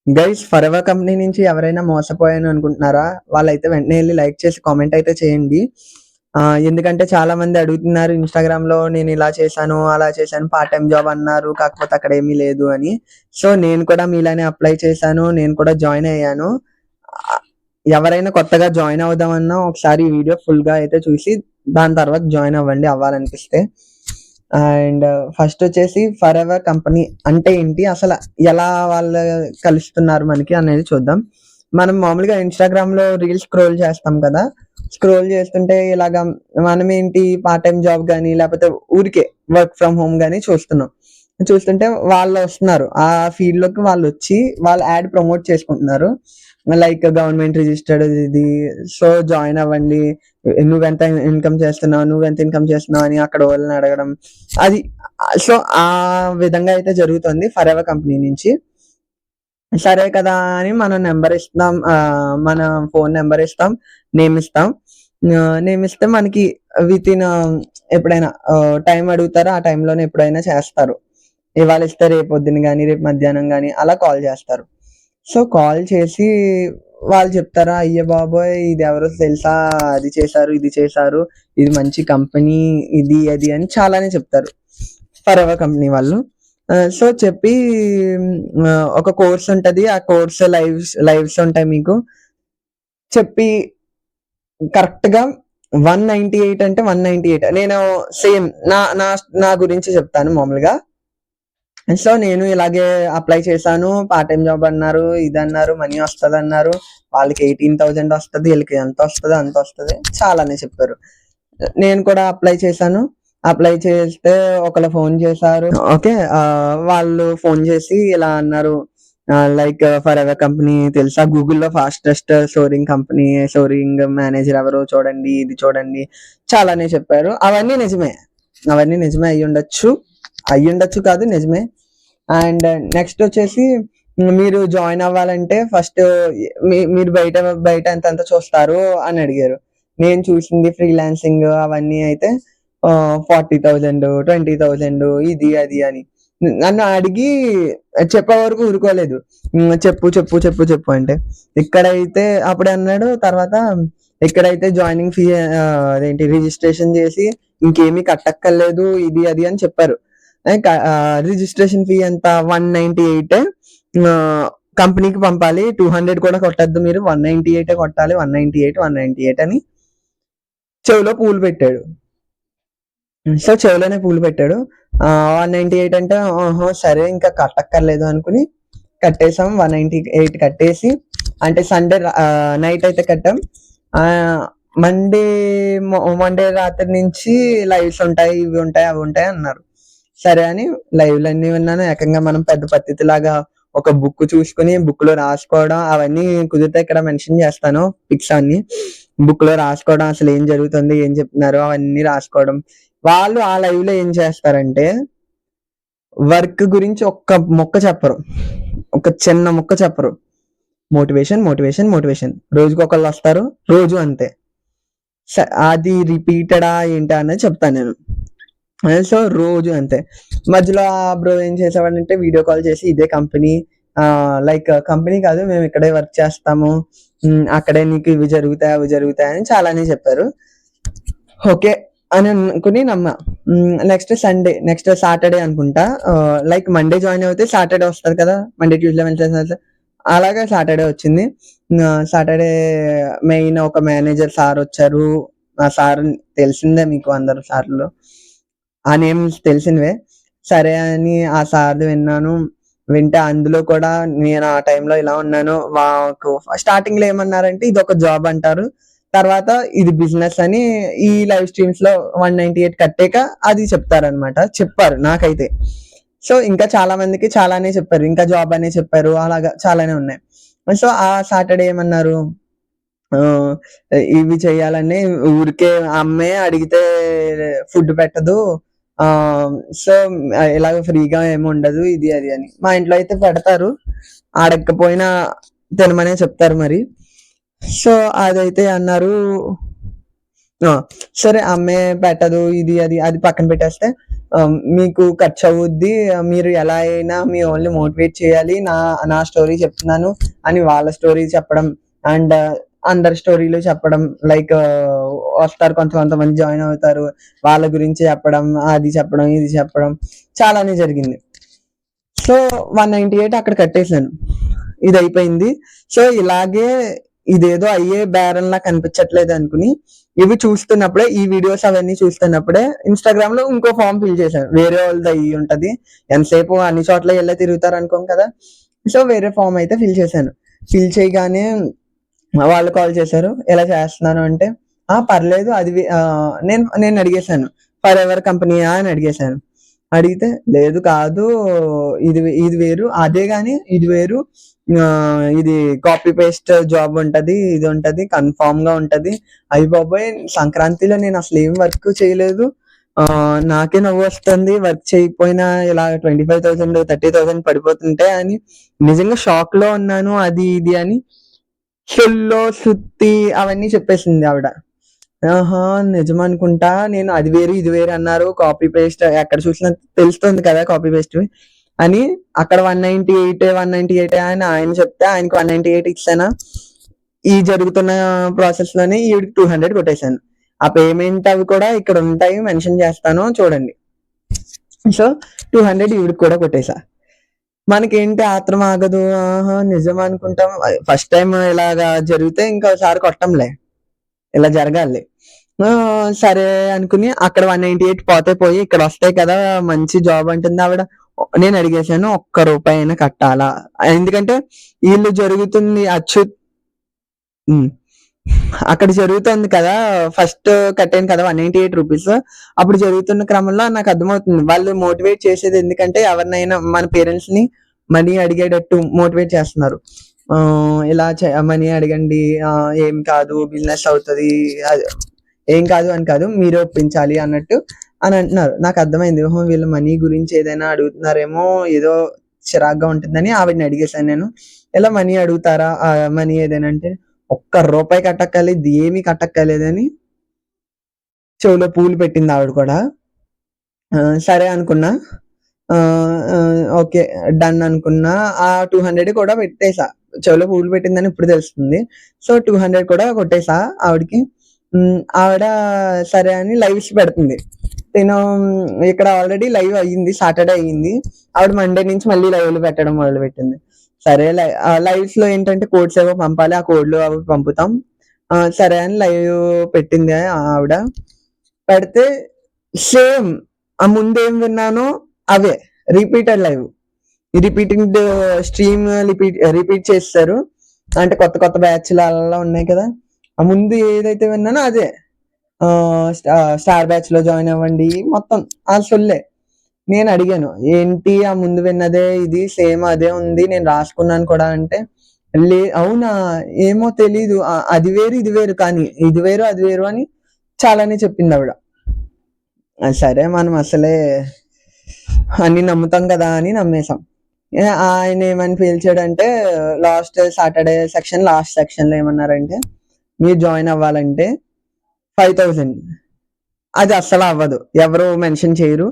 Guys forever company నుంచి ఎవరైనా మోసపోయాను అనుకుంటున్నారా? వాళ్ళైతే వెంటనే ఎళ్లి లైక్ చేసి కామెంట్ అయితే చేయండి. ఎందుకంటే చాలా మంది అడుగుతున్నారు ఇన్‌స్టాగ్రామ్‌లో నేను ఇలా చేశాను, అలా చేశాను, పార్ట్ టైమ్ జాబ్ అన్నారు. కాకపోతే అక్కడ ఏమీ లేదు అని. సో, నేను కూడా మీలానే అప్లై చేశాను. నేను కూడా జాయిన్ అయ్యాను. ఆహ్, ఎవరైనా కొత్తగా జాయిన్ అవుదామన్నా ఒకసారి ఈ వీడియో ఫుల్‌గా అయితే చూసి దాని తర్వాత జాయిన్ అవ్వండి అవ్వాలనిపిస్తే. అండ్ ఫస్ట్ వచ్చేసి ఫరెవర్ కంపెనీ అంటే ఏంటి? అసల ఎలా వాళ్ళు కలుస్తున్నారు మనకి అనేది చూద్దాం. మనం మామూలుగా ఇన్‌స్టాగ్రామ్‌లో రీల్స్ స్క్రోల్ చేస్తాం కదా! స్క్రోల్ చేస్తుంటే ఇలాగా మనమేంటి పార్ట్ టైమ్ జాబ్ గాని, లేపోతే ఊరికే వర్క్ ఫ్రమ్ హోమ్ గాని చూస్తున్నాం. చూస్తుంటే వాళ్ళొస్తున్నారు. ఆ ఫీల్డ్‌లోకి వాళ్ళొచ్చి వాళ్ళ యాడ్ ప్రమోట్ చేసుకుంటున్నారు. లైక్ గవర్నమెంట్ రిజిస్టర్డ్ ఇది. సో, జాయిన్ అవ్వండి. నువ్వెంత ఇన్‌కమ్ చేస్తున్నావు? నువ్వెంత ఇన్‌కమ్ చేస్తున్నావు? అని అక్కడ వాళ్ళని అడగడం. అది సో, ఆ విధంగా అయితే జరుగుతుంది ఫరెవర్ కంపెనీ నుంచి. సరే కదా అని మనం నంబర్ ఇస్తాం. మన ఫోను నంబర్ ఇస్తాం. నేమ్ ఇస్తాం. నేమ్ ఇస్తే మనకి వితిన్ ఎప్పుడైనా టైం అడుగుతారు. ఆ టైంలోనే ఎప్పుడైనా చేస్తారు. ఇవాళ ఇస్తే రేపు పొద్దున గాని, రేపు మధ్యాహ్నం గాని అలా కాల్ చేస్తారు. సో, కాల్ చేసి వాళ్ళు చెప్తారా, "అయ్య బాబోయ్! ఇదెవరో తెలుసా? అది చేశారు, ఇది చేశారు. ఇది మంచి కంపెనీ. ఇది, అది" అని చాలానే చెప్తారు. ఫరెవర్ కంపెనీ వాళ్ళు. సో, చెప్పి ఒక కోర్స్ ఉంటది. ఆ కోర్స్ లైవ్స్ ఉంటాయి మీకు. చెప్పి కరెక్ట్‌గా 198 అంటే 198 నేను సేమ్ నా నా నా గురించి చెప్తాను మామూలుగా. సో, నేను ఇలాగే అప్లై చేశాను. పార్ట్ టైమ్ జాబ్ అన్నారు, ఇదన్నారు, మనీ వస్తదన్నారు. వాళ్ళకి 18,000 వస్తది. ఈళ్ళకి ఎంతొస్తదో అంతొస్తది. చాలానే చెప్పారు. నేను కూడా అప్లై చేశాను. అప్లై చేస్తే ఒకళ్ళు ఫోను చేశారు. ఓకే. వాళ్ళు ఫోను చేసి ఇలా అన్నారు. లైక్ ఫరెవర్ కంపెనీ తెలుసా? గూగుల్‌లో fastest soaring company, soaring manager ఎవరో చూడండి, ఇది చూడండి. చాలానే చెప్పారు. అవన్నీ నిజమే. అవన్నీ నిజమే అయ్యుండొచ్చు. అయ్యుండొచ్చు కాదు నిజమే. అండ్ నెక్స్ట్ వచ్చేసి మీరు జాయిన్ అవ్వాలంటే ఫస్ట్ మీరు బయట ఎంతెంత చూస్తారు అని అడిగారు. నేను చూసింది ఫ్రీలాన్సింగ్ అవన్నీ అయితే 40,000, 20,000 ఇది అది అని. నన్ను అడిగి చెప్పే వరకు ఊరుకోలేదు. చెప్పు అంటే. ఇక్కడైతే అప్పుడన్నాడు తర్వాత ఇక్కడైతే జాయినింగ్ ఫీ అదేంటి రిజిస్ట్రేషన్ చేసి ఇంకేమీ కట్టక్కర్లేదు ఇది అది అని చెప్పారు. రిజిస్ట్రేషన్ ఫీ ఎంత 198 కంపెనీకి పంపాలి. 200 కూడా కొట్టొద్దు మీరు. 198 కొట్టాలి. 198 అని చెవిలో పూలు పెట్టాడు. సో, చెవిలోనే పూలు పెట్టాడు. 198 అంటే ఓహో! సరే ఇంకా కట్టక్కర్లేదు అనుకుని కట్టేసాం. 198 కట్టేసి అంటే సండే నైట్ అయితే కట్టాం. ఆహ్, మండే మండే రాత్రి నుంచి లైవ్స్ ఉంటాయి, ఇవి ఉంటాయి, అవి ఉంటాయి అన్నారు. సరే అని లైవ్‌లన్నీ విన్నాను. ఏకంగా మనం పెద్ద పత్తితిలాగా ఒక బుక్ చూసుకొని బుక్‌లో రాసుకోవడం అవన్నీ కుదిరితే ఇక్కడ మెన్షన్ చేస్తాను పిక్స్ అన్నీ. బుక్‌లో రాసుకోవడం అసలు ఏం జరుగుతుంది, ఏం చెప్తున్నారు అవన్నీ రాసుకోవడం. వాళ్ళు ఆ లైవ్‌లో ఏం చేస్తారంటే వర్క్ గురించి ఒక్క ముక్క చెప్పరు. ఒక చిన్న ముక్క చెప్పరు. మోటివేషన్. రోజుకొకళ్ళొస్తారు. రోజు అంతే. అది రిపీటెడా ఏంటా అనేది చెప్తాను నేను. సో, రోజు అంతే. మధ్యలో ఆ బ్రో ఏం చేసేవాడంటే వీడియో కాల్ చేసి ఇదే కంపెనీ లైక్ కంపెనీ కాదు మేము ఇక్కడే వర్క్ చేస్తాము. అక్కడే నీకు ఇవి జరుగుతాయి, అవి జరుగుతాయి అని చాలానే చెప్పారు. ఓకే. అని అనుకుని నమ్మా. నెక్స్ట్ సాటర్‌డే అనుకుంటా. లైక్ మండే జాయిన్ అవుతే సాటర్‌డే వస్తది కదా! మండే, ట్యూస్‌డే, వెడ్నెస్డే, థర్స్‌డే అలాగే సాటర్‌డే వచ్చింది. సాటర్‌డే మెయిన్ ఒక మేనేజర్ సార్ వచ్చారు. ఆ సార్ తెలిసిందే మీకు అందరు సార్‌లో. ఆ నేమ్స్ తెలిసినవే. సరే అని ఆ సార్‌ది విన్నాను. వింటే అందులో కూడా నేను ఆ టైంలో ఇలా ఉన్నాను. మాకు స్టార్టింగ్‌లో ఏమన్నారంటే ఇదొక జాబ్ అంటారు. తర్వాత ఇది బిజినెస్ అని ఈ లైవ్ స్ట్రీమ్స్‌లో 198 కట్టాక అది చెప్తారనమాట. చెప్పారు నాకైతే. సో, ఇంకా చాలా మందికి చాలానే చెప్పారు. ఇంకా జాబ్ అనే చెప్పారు. అలాగా చాలానే ఉన్నాయి. సో, ఆ సాటర్‌డే ఏమన్నారు ఆహ్, ఇవి చేయాలని ఊరికే అమ్మే అడిగితే ఫుడ్ పెట్టదు. ఆహ్, సో, ఇలాగ ఫ్రీగా ఏముండదు ఇది అది అని. మా ఇంట్లో అయితే పెడతారు. అడగకపోయినా తినమనే చెప్తారు మరి. సో, అదైతే అన్నారు. ఆ! సరే అమ్మే పెట్టదు ఇది అది, అది పక్కన పెట్టేస్తే మీకు ఖర్చు అవుద్ది, మీరు ఎలా అయినా మీ ఓన్లీ మోటివేట్ చేయాలి, నా స్టోరీ చెప్తున్నాను అని వాళ్ళ స్టోరీ చెప్పడం, అండ్ అందరి స్టోరీలు చెప్పడం, లైక్ వస్తారు కొంతమంది జాయిన్ అవుతారు, వాళ్ళ గురించి చెప్పడం, అది చెప్పడం ఇది చెప్పడం చాలానే జరిగింది. సో 198 అక్కడ కట్టేశాను, ఇది అయిపోయింది. సో ఇలాగే ఇదేదో అయ్యే బేరంలా కనిపించట్లేదు అనుకుని ఇవి చూస్తున్నప్పుడే, ఈ వీడియోస్ అవన్నీ చూస్తున్నప్పుడే ఇన్స్టాగ్రామ్ లో ఇంకో ఫామ్ ఫిల్ చేశాను. వేరే వాళ్ళది అయ్యి ఉంటది, ఎంతసేపు అన్ని చోట్ల వెళ్ళే తిరుగుతారు అనుకోం కదా. సో వేరే ఫామ్ అయితే ఫిల్ చేశాను. ఫిల్ చేయగానే వాళ్ళు కాల్ చేశారు, ఎలా చేస్తున్నాను అంటే పర్లేదు అది నేను అడిగేశాను, ఫర్ ఎవర్ కంపెనీయా అని అడిగేశాను. అడిగితే లేదు కాదు, ఇది వేరు, అదే గాని ఇది వేరు, ఇది కాపీ పేస్ట్ జాబ్ ఉంటది, ఇది ఉంటది, కన్ఫామ్ గా ఉంటది. అయ్య బాబోయ్, సంక్రాంతిలో నేను అసలు ఏం వర్క్ చేయలేదు, నాకే నవ్వు వస్తుంది, వర్క్ చేయకపోయినా ఇలా 25,000 30,000 పడిపోతుంటే అని నిజంగా షాక్ లో ఉన్నాను. అది ఇది అని షెల్లో సుత్తి అవన్నీ చెప్పేసింది ఆవిడ. ఆహా నిజమనుకుంటా, నేను అది వేరు ఇది వేరు అన్నారు, కాపీ పేస్ట్ ఎక్కడ చూసినా తెలుస్తుంది కదా కాపీ పేస్ట్ అని. అక్కడ 198 అని ఆయన చెప్తే ఆయనకి 198 ఇచ్చానా. ఈ జరుగుతున్న ప్రాసెస్ లోనే ఈవిడికి 200 కొట్టేశాను. ఆ పేమెంట్ అవి కూడా ఇక్కడ ఉంటాయి, మెన్షన్ చేస్తాను చూడండి. సో 200 ఈవిడికి కూడా కొట్టేశా. మనకేంటి ఆత్రం ఆగదు, ఆహా నిజం అనుకుంటాం. ఫస్ట్ టైం ఇలాగా జరిగితే ఇంకోసారి కొట్టంలే, ఇలా జరగాలి. సరే అనుకుని అక్కడ 198 పోతే పోయి ఇక్కడ వస్తాయి కదా మంచి జాబ్ అంటుంది ఆవిడ. నేను అడిగేశాను, ఒక్క రూపాయి అయినా కట్టాలా, ఎందుకంటే వీళ్ళు జరుగుతుంది అక్కడ జరుగుతుంది కదా, ఫస్ట్ కట్టాను కదా 198 రూపీస్. అప్పుడు జరుగుతున్న క్రమంలో నాకు అర్థమవుతుంది వాళ్ళు మోటివేట్ చేసేది ఎందుకంటే ఎవరినైనా మన పేరెంట్స్ ని మనీ అడిగేటట్టు మోటివేట్ చేస్తున్నారు. ఇలా మనీ అడగండి, ఏం కాదు బిజినెస్ అవుతుంది, ఏం కాదు అని కాదు, మీరే ఒప్పించాలి అన్నట్టు అని అంటున్నారు. నాకు అర్థమైంది, వీళ్ళు మనీ గురించి ఏదైనా అడుగుతున్నారేమో, ఏదో చిరాగ్గా ఉంటుందని ఆవిడని అడిగేశాను నేను. ఇలా మనీ అడుగుతారా, మనీ ఏదైనా అంటే ఒక్క రూపాయి కట్టక్కర్లేదు, ఏమీ కట్టక్కర్లేదని చెవులో పూలు పెట్టింది ఆవిడ కూడా. సరే అనుకున్నా, ఓకే డన్ అనుకున్నా. ఆ 200 కూడా పెట్టేసా, చెవులో పూలు పెట్టిందని ఇప్పుడు తెలుస్తుంది. సో 200 కూడా కొట్టేసా ఆవిడకి. ఆవిడ సరే అని లైవ్స్ పెడుతుంది. నేను ఇక్కడ ఆల్రెడీ లైవ్ అయ్యింది, సాటర్డే అయ్యింది, ఆవిడ మండే నుంచి మళ్ళీ లైవ్లు పెట్టడం మొదలు పెట్టింది. సరే లైవ్స్ లో ఏంటంటే కోడ్స్ ఏవో పంపాలి, ఆ కోడ్లు అవి పంపుతాం. సరే అని లైవ్ పెట్టింది ఆవిడ. పెడితే సేమ్ ఆ ముందేం విన్నానో అవే repeated live, repeating stream repeat చేస్తారు. అంటే కొత్త కొత్త బ్యాచ్లు అలా ఉన్నాయి కదా, ఆ ముందు ఏదైతే విన్నానో అదే. స్టార్ బ్యాచ్ లో జాయిన్ అవ్వండి మొత్తం ఆ సొల్లే. నేను అడిగాను, ఏంటి ఆ ముందు విన్నదే ఇది సేమ్ అదే ఉంది, నేను రాసుకున్నాను కూడా అంటే, అవునా ఏమో తెలీదు, అది వేరు ఇది వేరు, కానీ ఇది వేరు అది వేరు అని చాలానే చెప్పింది ఆవిడ. సరే మనం అసలే అన్ని నమ్ముతాం కదా అని నమ్మేశాం. ఆయన ఏమని పేల్చాడంటే last Saturday section last section లో ఏమన్నారంటే, మీరు జాయిన్ అవ్వాలంటే 5,000, అది అస్సలు అవ్వదు, ఎవరు మెన్షన్ చేయరు.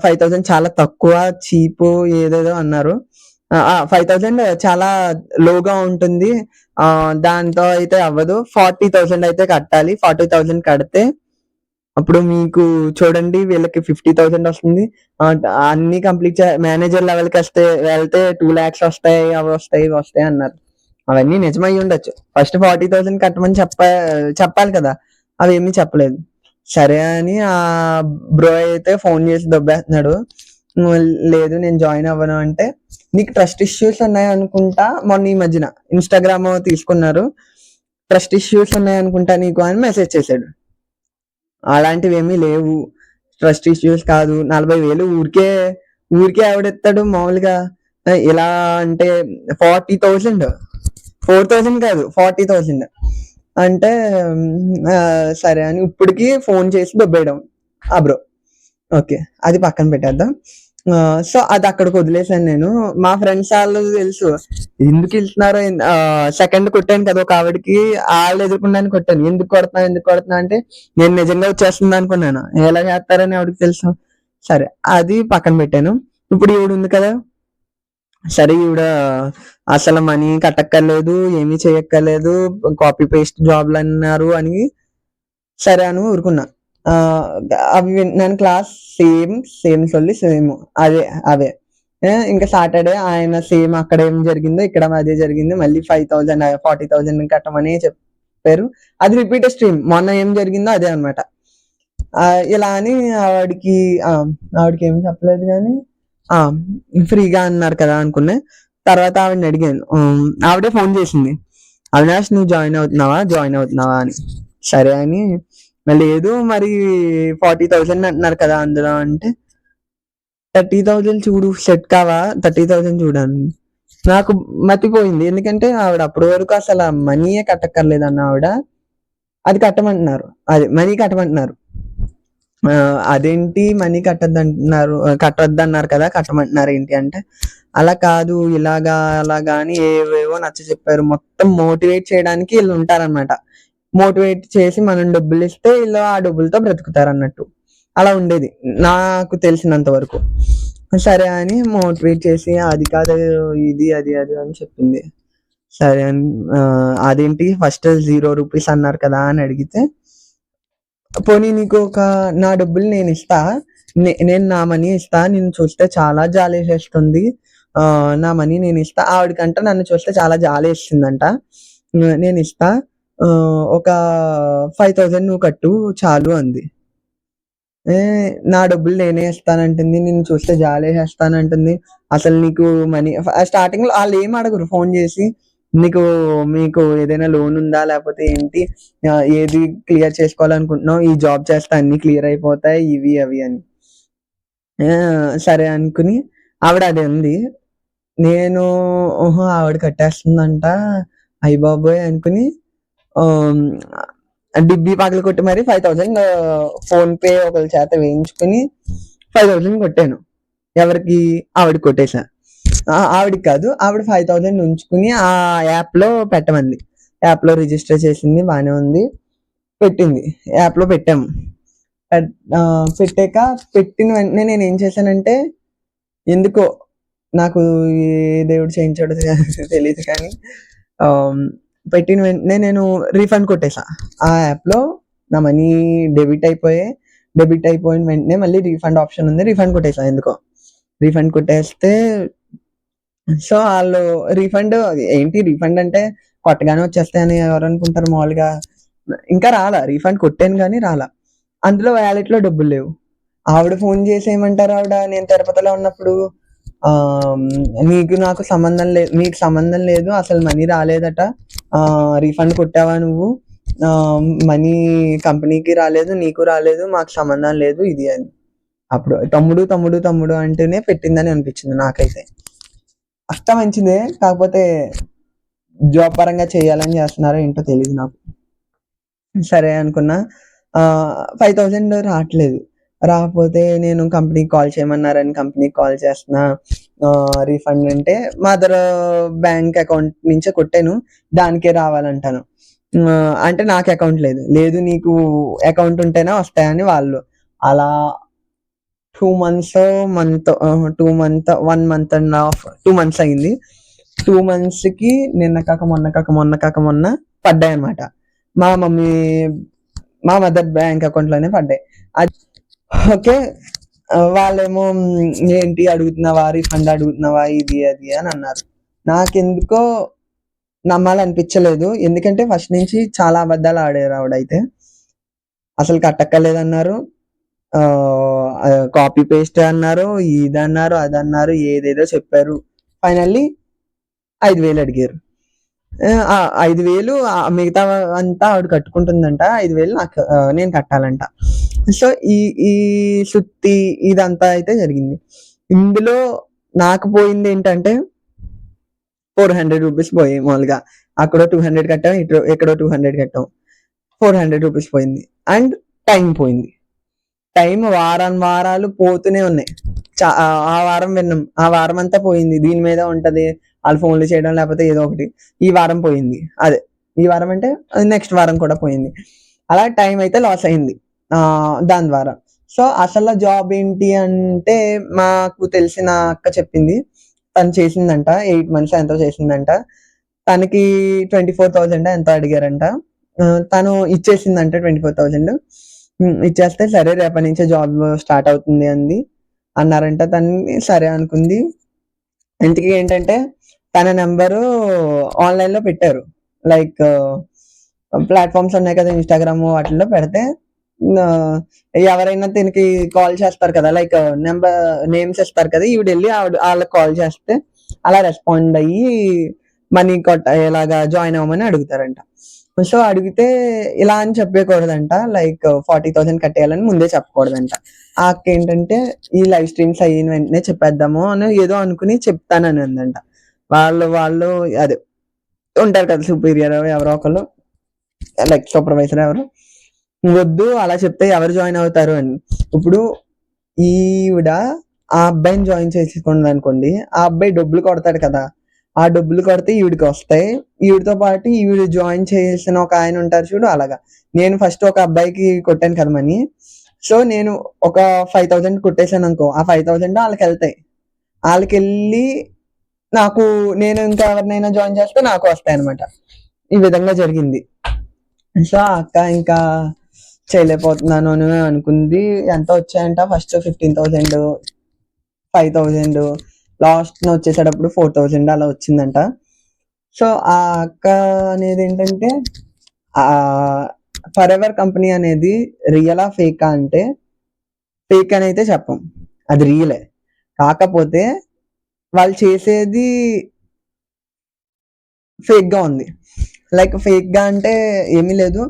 5,000 చాలా తక్కువ, చీప్ ఏదేదో అన్నారు. 5,000 చాలా లోగా ఉంటుంది, దాంతో అయితే అవ్వదు, 40,000 అయితే కట్టాలి. 40,000 కడితే అప్పుడు మీకు చూడండి వీళ్ళకి 50,000 వస్తుంది, అన్ని కంప్లీట్ మేనేజర్ లెవెల్కి వెళ్తే 2 lakhs వస్తాయి, అవి వస్తాయి ఇవి వస్తాయి అన్నారు. అవన్నీ నిజమై ఉండొచ్చు, ఫస్ట్ 40,000 కట్టమని చెప్పాలి కదా, అవేమీ చెప్పలేదు. సరే అని ఆ బ్రో అయితే ఫోన్ చేసి దొబ్బేస్తున్నాడు, లేదు నేను జాయిన్ అవ్వను అంటే, నీకు ట్రస్ట్ ఇష్యూస్ ఉన్నాయి అనుకుంటా, మొన్న ఈ మధ్యన ఇన్స్టాగ్రామ్ తీసుకున్నారు, ట్రస్ట్ ఇష్యూస్ ఉన్నాయి అనుకుంటా నీకు అని మెసేజ్ చేశాడు. అలాంటివి ఏమీ లేవు, ట్రస్ట్ ఇష్యూస్ కాదు, 40,000 ఊరికే ఆవిడెత్తాడు మామూలుగా. ఇలా అంటే 40,000, 4,000 కాదు 40,000 అంటే సరే అని ఇప్పటికి ఫోన్ చేసి దొబ్బేయడం ఆ బ్రో. ఓకే అది పక్కన పెట్టేద్దాం. సో అది అక్కడికి వదిలేసాను నేను. మా ఫ్రెండ్స్ వాళ్ళు తెలుసు ఎందుకు వెళ్తున్నారో, సెకండ్ కొట్టాను కదా ఒక ఆవిడకి, వాళ్ళు ఎదుర్కొన్నాను కొట్టాను, ఎందుకు కొడుతున్నా అంటే నేను నిజంగా వచ్చేస్తుంది అనుకున్నాను, ఎలా చేస్తారని ఆవిడకి తెలుసు. సరే అది పక్కన పెట్టాను. ఇప్పుడు ఈవిడ ఉంది కదా! సరే ఈవిడ అసలు మనీ కట్టక్కర్లేదు, ఏమీ చేయక్కర్లేదు, కాపీ పేస్ట్ జాబ్‌లన్నారు అని సరే అని ఊరుకున్నా. ఆహ్, అవి వింటున్నాను క్లాస్ సేమ్ సొల్లి సేమ్ అదే అవే. ఇంకా సాటర్‌డే ఆయన సేమ్ అక్కడ ఏం జరిగిందో ఇక్కడ అదే జరిగింది. మళ్ళీ 5,000 40,000 కట్టమని చెప్పారు. అది రిపీట్ స్ట్రీమ్. మొన్న ఏం జరిగిందో అదే అన్నమాట. ఇలా అని ఆవిడకి ఆవిడకేం చెప్పలేదు గానీ ఫ్రీగా అన్నారు కదా అనుకున్నా. తర్వాత ఆవిడని అడిగాను. ఆవిడే ఫోన్ చేసింది. అవినాష్ నువ్వు జాయిన్ అవుతున్నావా అని. సరే అని లేదు మరి 40,000 అంటున్నారు కదా అందులో అంటే 30,000 చూడు సెట్ కావా 30,000 చూడాను. నాకు మతిపోయింది. ఎందుకంటే ఆవిడ అప్పటి వరకు అసలు మనీయే కట్టక్కర్లేదన్న ఆవిడ అది కట్టమంటున్నారు. అది మనీ కట్టమంటున్నారు. అదేంటి మనీ కట్టొద్దన్నారు కదా కట్టమంటున్నారు ఏంటి అంటే అలా కాదు ఇలాగా అలాగా అని ఏవేవో నచ్చచెప్పారు. మొత్తం మోటివేట్ చేయడానికి వీళ్ళు ఉంటారన్నమాట. మోటివేట్ చేసి మనం డబ్బులు ఇస్తే వీళ్ళు ఆ డబ్బులతో బ్రతుకుతారు అన్నట్టు. అలా ఉండేది నాకు తెలిసినంత వరకు. సరే అని మోటివేట్ చేసి అది కాదు ఇది అది అది అని చెప్పింది. సరే అని అదేంటి ఫస్ట్ ₹0 అన్నారు కదా అని అడిగితే పోనీ నీకు నా డబ్బులు నేను ఇస్తా. నేను నా మనీ ఇస్తా. నిన్ను చూస్తే చాలా జాలేసేస్తుంది. నా మనీ నేను ఇస్తా. ఆవిడకంట నన్ను చూస్తే చాలా జాలేస్తుందంట. నేను ఇస్తా. ఒక 5,000 నువ్వు కట్టు చాలు అంది. నా డబ్బులు నేనే ఇస్తానంటుంది. నిన్ను చూస్తే జాలేసేస్తానంటుంది. అసలు నీకు మనీ స్టార్టింగ్‌లో ఆళ్ళేం అడగరు ఫోన్ చేసి మీకు ఏదైనా లోన్ ఉందా? లేకపోతే ఏంటి? ఏది క్లియర్ చేసుకోవాలనుకుంటున్నావు? ఈ జాబ్ చేస్తే అన్నీ క్లియర్ అయిపోతాయి. ఇవి అవి అని. సరే అనుకుని ఆవిడ అది అంది. నేను ఓహో! ఆవిడ కట్టేస్తుందంట. అయ్యబాబోయ్! అనుకుని డిబ్బీ పగలగొట్టి మరి 5,000 ఫోన్‌పే ఒకళ్ళ చేత వేయించుకొని 5,000 కొట్టాను. ఎవరికి? ఆవిడకి కొట్టేసా. ఆవిడకి కాదు. ఆవిడ 5,000 ఉంచుకుని ఆ యాప్‌లో పెట్టమంది. యాప్‌లో రిజిస్టర్ చేసింది బానే ఉంది. పెట్టింది. యాప్‌లో పెట్టాము. పెట్టాక పెట్టిన వెంటనే నేనేం చేశానంటే ఎందుకో నాకు ఏ దేవుడు చేయించాడో తెలీదు కానీ పెట్టిన వెంటనే నేను రీఫండ్ కొట్టేసా. ఆ యాప్‌లో నా మనీ డెబిట్ అయిపోయిన వెంటనే మళ్ళీ రీఫండ్ ఆప్షన్ ఉంది. రీఫండ్ కొట్టేసా ఎందుకో. రీఫండ్ కొట్టేస్తే సో ఆళ్ళు రీఫండ్ అంటే కొట్టగానే వచ్చేస్తాయని ఎవరనుకుంటారు మామూలుగా. ఇంకా రాలా. రీఫండ్ కొట్టాను గానీ రాలా. అందులో వాలెట్‌లో డబ్బులు లేవు. ఆవిడ ఫోన్ చేసి ఏమంటారు ఆవిడ నేను తిరుపతిలో ఉన్నప్పుడు నాకు మీకు సంబంధం లేదు. అసలు మనీ రాలేదట. రీఫండ్ కొట్టావా నువ్వు? మనీ కంపెనీకి రాలేదు. నీకు రాలేదు. మాకు సంబంధం లేదు ఇది అని. అప్పుడు తమ్ముడు అంటేనే పెట్టిందని అనిపించింది నాకైతే. అంతా మంచిదే. కాకపోతే జాబ్ పరంగా చేయాలని చేస్తున్నారో ఏంటో తెలీదు నాకు. సరే అనుకున్నా. 5,000 రావట్లేదు. రాకపోతే నేను కంపెనీకి కాల్ చేయమన్నారని కంపెనీకి కాల్ చేస్తున్నా. రీఫండ్ అంటే మదర్ బ్యాంక్ అకౌంట్ నుంచే కొట్టాను. దానికే రావాలంటాను. అంటే నాకు అకౌంట్ లేదు. లేదు నీకు అకౌంట్ ఉంటేనే వస్తాయని వాళ్ళు. అలా 2 మంత్సో, 1 మంత్ అండ్ హాఫ్ 2 మంత్స్ అయింది. 2 మంత్స్‌కి మొన్న కాక మొన్న పడ్డాయన్నమాట. మా మదర్ బ్యాంక్ అకౌంట్‌లోనే పడ్డాయి. ఓకే. వాళ్ళేమో ఏంటి అడుగుతున్నావా? రీఫండ్ అడుగుతున్నావా? ఇది అది అని అన్నారు. నాకెందుకో నమ్మాలనిపించలేదు. ఎందుకంటే ఫస్ట్ నుంచి చాలా అబద్ధాలు ఆడారు ఆవిడైతే. అసలు కట్టక్కర్లేదన్నారు. కాపీ పేస్ట్ అన్నారు. ఇదన్నారు, అదన్నారు ఏదేదో చెప్పారు. ఫైనల్లీ 5,000 అడిగారు. 5,000 మిగతా అంతా ఆవిడ కట్టుకుంటుందంట. 5,000 నేను కట్టాలంట. సో ఈ సుత్తి ఇదంతా అయితే జరిగింది. ఇందులో నాకు పోయిందేంటంటే ₹400 పోయాయి మామూలుగా. అక్కడో 200 కట్టాం. ఎక్కడో 200 కట్టాం. ₹400 పోయింది. అండ్ టైం పోయింది. టైం వారాలు పోతూనే ఉన్నాయి. ఆ వారం విన్నాం. ఆ వారం అంతా పోయింది. దీని మీద ఉంటది. వాళ్ళు ఫోన్లు చేయడం లేకపోతే ఏదో ఒకటి. ఈ వారం పోయింది. అదే ఈ వారం అంటే నెక్స్ట్ వారం కూడా పోయింది. అలా టైం అయితే లాస్ అయింది. దాని ద్వారా. సో అసలు జాబ్ ఏంటి అంటే మాకు తెలిసిన అక్క చెప్పింది. తను చేసిందంట. 8 మంత్స్ ఎంతో చేసిందంట. తనకి 24,000 ఎంతో అడిగారంట. తను ఇచ్చేసిందంట 24,000. ఇచ్చేస్తే సరే రేపటి నుంచే జాబ్ స్టార్ట్ అవుతుంది అన్నారంట. తనని సరే అనుకుంది. ఇంతకీ ఏంటంటే తన నంబరు ఆన్‌లైన్‌లో పెట్టారు. లైక్ ప్లాట్‌ఫార్మ్స్ ఉన్నాయి కదా! ఇన్‌స్టాగ్రామ్ వాటిల్లో పెడితే ఆహ్, ఎవరైనా దీనికి కాల్ చేస్తారు కదా! లైక్ నేమ్స్ ఇస్తారు కదా! ఈవిడెళ్లి ఆళ్ళకి కాల్ చేస్తే అలా రెస్పాండ్ అయ్యి మనీ ఇలాగా జాయిన్ అవ్వమని అడుగుతారంట. సో, అడిగితే ఇలా అని చెప్పకూడదంట. లైక్ 40,000 కట్టేయాలని ముందే చెప్పకూడదంట. ఆ అక్కేంటంటే ఈ లైవ్ స్ట్రీమ్స్ అయిన వెంటనే చెప్పేద్దాము అని ఏదో అనుకుని చెప్తానని అందంట. వాళ్ళు అదే ఉంటారు కదా! సుపీరియర్ ఎవరో ఒకళ్ళు లైక్ సూపర్వైజర్ ఎవరో వద్దు అలా చెప్తే ఎవరు జాయిన్ అవుతారు అని. ఇప్పుడు ఈవిడ ఆ అబ్బాయిని జాయిన్ చేసుకుందనుకోండి. ఆ అబ్బాయి డబ్బులు కొడతాడు కదా! ఆ డబ్బులు కొడితే ఈవిడకి వస్తాయి. ఈవిడతో పాటు ఈవిడ జాయిన్ చేసిన ఒక ఆయన ఉంటారు చూడు అలాగా. నేను ఫస్ట్ ఒక అబ్బాయికి కొట్టాను కదా మనీ. సో, నేను ఒక 5,000 కొట్టేసాననుకో. ఆ 5,000 ఆళ్ళకెళ్తాయి. ఆళ్ళకెళ్ళి నాకు నేను ఇంకా ఎవరినైనా జాయిన్ చేస్తే నాకు వస్తాయన్నమాట. ఈ విధంగా జరిగింది. సో, ఆ అక్క ఇంకా చేయలేకపోతున్నాను అని అనుకుంది. ఎంత వచ్చాయంట ఫస్ట్ 15,000, 5,000 లాస్ట్‌న వచ్చేసేటప్పుడు 4,000 అలా వచ్చిందంట. సో, ఆ అక్క అనేదేంటంటే ఫరెవర్ కంపెనీ అనేది రియలా? ఫేకా? అంటే ఫేక్ అనైతే చెప్పం. అది రియలే. కాకపోతే వాళ్ళు చేసేది ఫేక్‌గా ఉంది. లైక్ ఫేక్‌గా అంటే ఏమీ లేదు.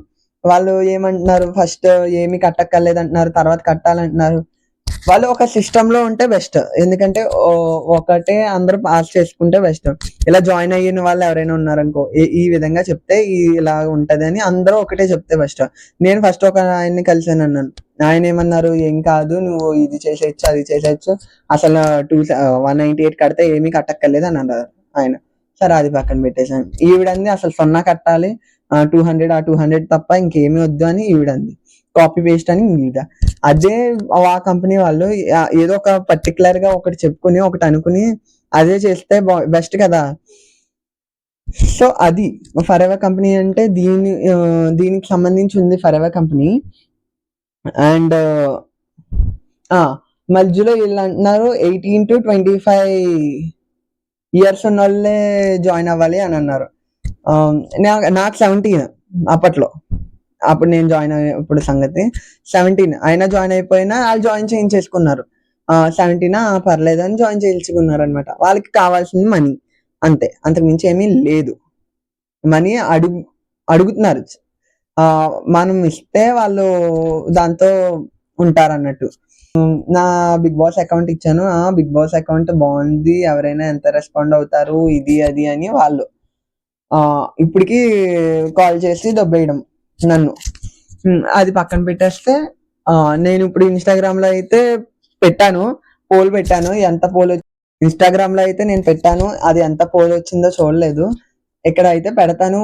వాళ్ళు ఏమంటున్నారు ఫస్ట్ ఏమి కట్టక్కర్లేదంటున్నారు. తర్వాత కట్టాలంటున్నారు. వాళ్ళు ఒక సిస్టమ్‌లో ఉంటే బెస్ట్. ఎందుకంటే ఒకటే అందరూ పాస్ చేసుకుంటే బెస్ట్. ఇలా జాయిన్ అయిన వాళ్ళు ఎవరైనా ఉన్నారనుకో, ఈ విధంగా చెప్తే ఇలా ఉంటదని అందరూ ఒకటే చెప్తే బెస్ట్. నేను ఫస్ట్ ఒక ఆయన్ని కలిసానన్నాను. ఆయనేమన్నారు, "ఏం కాదు నువ్వు ఇది చేసేయొచ్చు, అది చేసేయొచ్చు. అసలు 198 కడితే ఏమీ కట్టక్కర్లేదు" అని అన్నారు ఆయన. సరే అది పక్కన పెట్టేసాను. ఈవిడంది అసలు 0 కట్టాలి. 200 ఆ 200 తప్ప ఇంకేమీ వద్దు అని ఈవిడంది. కాపీ పేస్ట్ అని ఈవిడ. అదే ఆ కంపెనీ వాళ్ళు ఏదో ఒక పర్టిక్యులర్‌గా ఒకటి చెప్పుకొని, ఒకటి అనుకుని అదే చేస్తే బెస్ట్ కదా! సో, అది ఫరెవర్ కంపెనీ అంటే దీనికి సంబంధించి ఉంది ఫరెవర్ కంపెనీ. అండ్ ఆ! మధ్యలో ఈళ్ళంటున్నారు 18-25 ఇయర్స్ ఉన్నోళ్ళే జాయిన్ అవ్వాలి అని అన్నారు. నాకు 17 అప్పట్లో. అప్పుడు నేను జాయిన్ అయ్యేప్పుడు సంగతి 17 అయినా జాయిన్ అయిపోయినా ఆళ్ళు జాయిన్ చేయించేసుకున్నారు. 17 పర్లేదని జాయిన్ చేయించుకున్నారనమాట. వాళ్ళకి కావాల్సింది మనీ అంతే. అంతకు మించి ఏమీ లేదు. మనీ అడుగుతున్నారు. మనం ఇస్తే వాళ్ళు దాంతో ఉంటారన్నట్టు. నా బిగ్ బాస్ అకౌంట్ ఇచ్చాను. బిగ్ బాస్ అకౌంట్ బావుంది. ఎవరైనా ఎంత రెస్పాండ్ అవుతారు ఇది అది అని వాళ్ళు. ఇప్పటికి కాల్ చేసి దొబ్బేయడం నన్ను. అది పక్కన పెట్టేస్తే నేను ఇప్పుడు ఇన్‌స్టాగ్రామ్‌లో అయితే పెట్టాను. పోల్ పెట్టాను. ఎంత పోల్ ఇన్‌స్టాగ్రామ్‌లో అయితే నేను పెట్టాను. అది ఎంత పోల్ వచ్చిందో చూడలేదు. ఇక్కడైతే పెడతాను.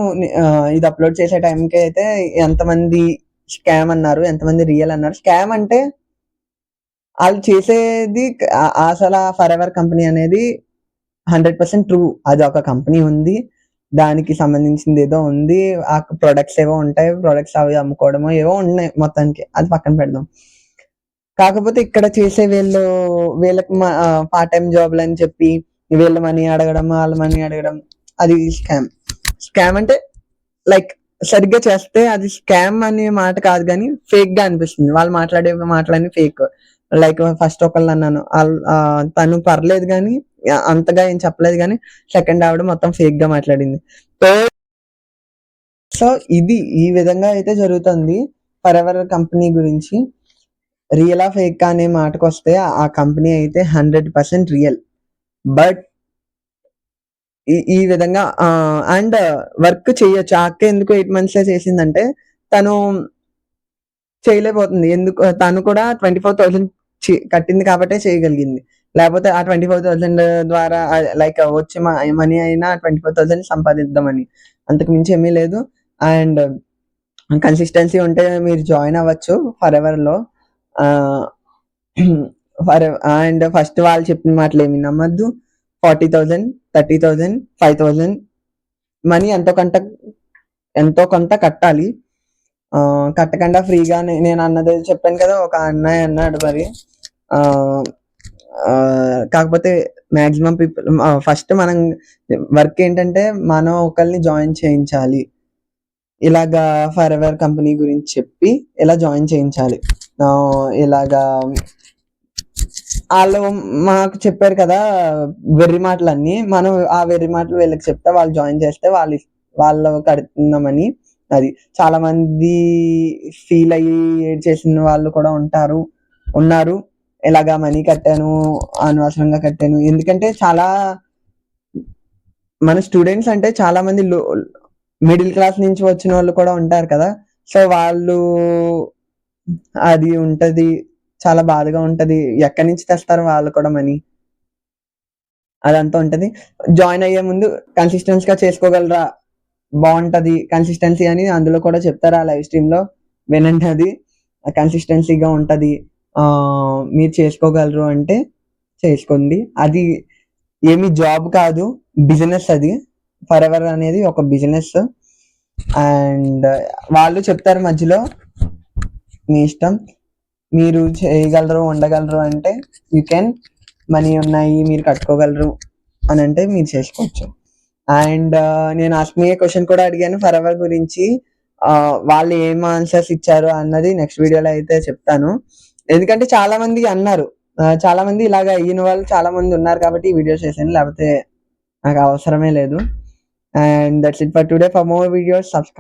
ఇది అప్‌లోడ్ చేసే టైంకి అయితే ఎంతమంది స్కామ్ అన్నారు, ఎంతమంది రియల్ అన్నారు. స్కామ్ అంటే ఆళ్ళు చేసేది అసల ఫరెవర్ కంపెనీ అనేది 100% ట్రూ. అదొక కంపెనీ ఉంది. దానికి సంబంధించింది ఏదో ఉంది. ఆ ప్రొడక్ట్స్ ఏవో ఉంటాయి. ప్రొడక్ట్స్ అవి అమ్ముకోవడమో ఏవో ఉన్నాయి మొత్తానికి. అది పక్కన పెడదాం. కాకపోతే ఇక్కడ చేసే వీళ్ళకి పార్ట్ టైమ్ జాబ్‌లని చెప్పి వీళ్ళు మనీ అడగడం, ఆళ్ళు మనీ అడగడం అది స్కామ్. స్కామ్ అంటే లైక్ సరిగ్గా చేస్తే అది స్కామ్ అనే మాట కాదు గానీ ఫేక్‌గా అనిపిస్తుంది. వాళ్ళు మాట్లాడే మాటలన్నీ ఫేక్. Like first ఒకళ్ళనన్నాను. తను పర్లేదు గానీ అంతగా ఏం చెప్పలేదు గానీ సెకండ్ ఆవిడ మొత్తం ఫేక్‌గా మాట్లాడింది. సో, ఇది ఈ విధంగా అయితే జరుగుతుంది. ఫరెవర్ కంపెనీ గురించి. రియలా? ఫేకా? అనే మాటకొస్తే ఆ కంపెనీ అయితే 100% రియల్. బట్ ఈ విధంగా అండ్ వర్క్ చేయొచ్చు. ఆ అక్క ఎందుకు 8 మంత్సే చేసిందంటే తను చేయలేకపోతుంది. ఎందుకు తను కూడా 24,000 కట్టింది కాబట్టే చేయగలిగింది. లేపోతే ఆ 24,000 ద్వారా లైక్ వచ్చే మనీ అయినా 24,000 సంపాదిద్దామని. అంతకు మించి ఏమీ లేదు. అండ్ కన్సిస్టెన్సీ ఉంటే మీరు జాయిన్ అవ్వచ్చు ఫరెవర్‌లో. అండ్ ఫస్ట్ వాళ్ళు చెప్పిన మాటలు ఏమి నమ్మద్దు. 40,000, 30,000, 5,000 మనీ ఎంతో కొంత కట్టాలి. కట్టకుండా ఫ్రీగా నేను అన్నది చెప్పాను కదా, ఒక అన్నయ్య అన్నాడు మరి. కాకపోతే మాక్సిమం పీపుల్ ఫస్ట్ మనం వర్క్ ఏంటంటే మనం ఒకరిని జాయిన్ చేయించాలి. ఇలాగా ఫర్ ఎవర్ కంపెనీ గురించి చెప్పి ఇలా జాయిన్ చేయించాలి. ఇలాగా వాళ్ళు మాకు చెప్పారు కదా వెర్రి మాటలన్నీ, మనం ఆ వెర్రి మాటలు వీళ్ళకి చెప్తే వాళ్ళు జాయిన్ చేస్తే వాళ్ళు కడుతున్నామని. అది చాలా మంది ఫీల్ అయ్యి ఏడ్ చేసిన వాళ్ళు కూడా ఉన్నారు. ఇలాగా మనీ కట్టాను, అనవసరంగా కట్టాను. ఎందుకంటే చాలా మన స్టూడెంట్స్ అంటే చాలా మంది మిడిల్ క్లాస్ నుంచి వచ్చిన వాళ్ళు కూడా ఉంటారు కదా. సో వాళ్ళు అది ఉంటది, చాలా బాధగా ఉంటది. ఎక్కడి నుంచి తెస్తారు వాళ్ళు కూడా మనీ, అదంతా ఉంటది. జాయిన్ అయ్యే ముందు కన్సిస్టెన్సీగా చేసుకోగలరా, బాగుంటది కన్సిస్టెన్సీ అని అందులో కూడా చెప్తారు ఆ లైవ్ స్ట్రీమ్ లో. వినండి, అది కన్సిస్టెన్సీగా ఉంటది. మీరు చేసుకోగలరు అంటే చేసుకోండి. అది ఏమి జాబ్ కాదు, బిజినెస్. అది ఫర్ ఎవర్ అనేది ఒక బిజినెస్. అండ్ వాళ్ళు చెప్తారు మధ్యలో మీ ఇష్టం, మీరు చేయగలరు ఉండగలరు అంటే యూ కెన్, మనీ ఉన్నాయి మీరు కట్టుకోగలరు అని అంటే మీరు చేసుకోవచ్చు. అండ్ నేను ఆస్మియే క్వశ్చన్ కూడా అడిగాను ఫర్ ఎవర్ గురించి. వాళ్ళు ఏం ఆన్సర్స్ ఇచ్చారు అన్నది నెక్స్ట్ వీడియోలో అయితే చెప్తాను. ఎందుకంటే చాలా మంది అన్నారు, చాలా మంది ఇలాగ అయిన వాళ్ళు చాలా మంది ఉన్నారు కాబట్టి ఈ వీడియో చేశాను, లేకపోతే నాకు అవసరమే లేదు. And that's it for today. For more videos subscribe.